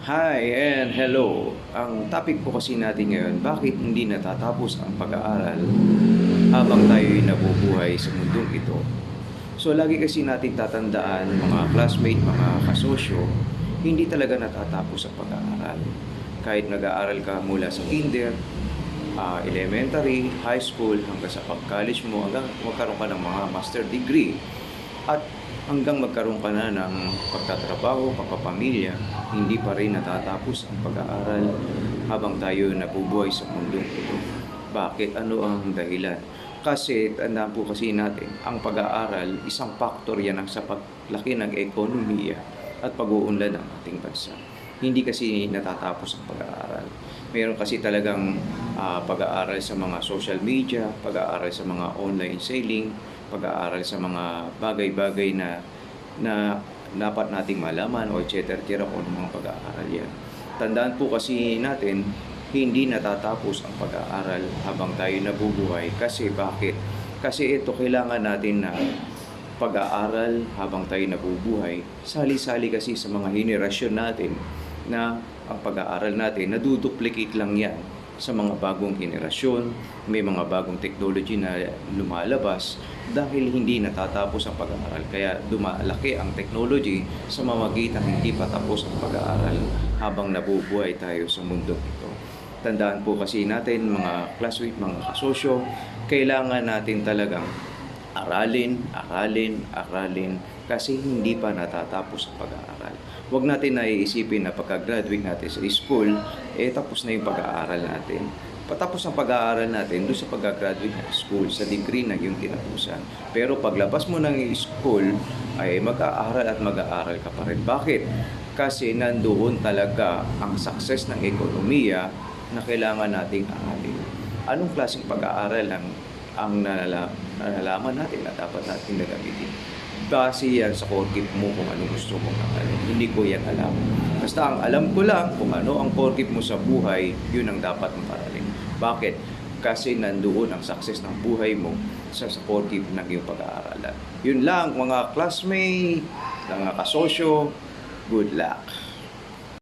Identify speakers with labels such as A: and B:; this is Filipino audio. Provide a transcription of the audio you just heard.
A: Hi and hello. Ang topic po kasi natin ngayon, bakit hindi natatapos ang pag-aaral habang tayo'y nabubuhay sa mundong ito? So lagi kasi nating tatandaan, mga classmate, mga kasosyo, hindi talaga natatapos ang pag-aaral. Kahit nag-aaral ka mula sa kinder, elementary, high school, hanggang sa pag-college mo, hanggang magkaroon ka ng mga master degree, at hanggang magkaroon ka na ng pagtatrabaho, pagpapamilya, hindi pa rin natatapos ang pag-aaral habang tayo nabubuhay sa mundong ito. Bakit? Ano ang dahilan? Kasi tandaan po kasi natin, ang pag-aaral, isang factor yan sa paglaki ng ekonomiya at pag-uunlad ng ating bansa. Hindi kasi natatapos ang pag-aaral. Meron kasi talagang pag-aaral sa mga social media, pag-aaral sa mga online selling, pag-aaral sa mga bagay-bagay na dapat nating malaman o etc. kung ano mga pag-aaral yan. Tandaan po kasi natin, hindi natatapos ang pag-aaral habang tayo nabubuhay. Kasi bakit? Kasi ito kailangan natin na pag-aaral habang tayo nabubuhay. Sali-sali kasi sa mga henerasyon natin na ang pag-aaral natin, naduduplicate lang yan sa mga bagong henerasyon, may mga bagong technology na lumalabas dahil hindi natatapos ang pag-aaral. Kaya dumalaki ang technology sa mamagitan hindi pa tapos ang pag-aaral habang nabubuhay tayo sa mundo ito. Tandaan po kasi natin mga classmate, mga kasosyo, kailangan natin talagang aralin kasi hindi pa natatapos ang pag-aaral. Huwag natin naiisipin na pagka-graduate natin sa school, tapos na yung pag-aaral natin. Patapos ang pag-aaral natin doon sa pagka-graduate ng school, sa degree na yung tinapusan. Pero paglabas mo ng school, ay mag-aaral at mag-aaral ka pa rin. Bakit? Kasi nandoon talaga ang success ng ekonomiya na kailangan nating aralin. Anong klaseng pag-aaral ang nalalaman natin na dapat natin gagamitin? Base yan sa core keep mo kung ano gusto mong aralin. Hindi ko yan alam. Basta ang alam ko lang kung ano ang core keep mo sa buhay, yun ang dapat mong aralin. Bakit? Kasi nandoon ang success ng buhay mo sa core keep ng iyong pag-aaralan. Yun lang mga classmate, mga kasosyo, good luck.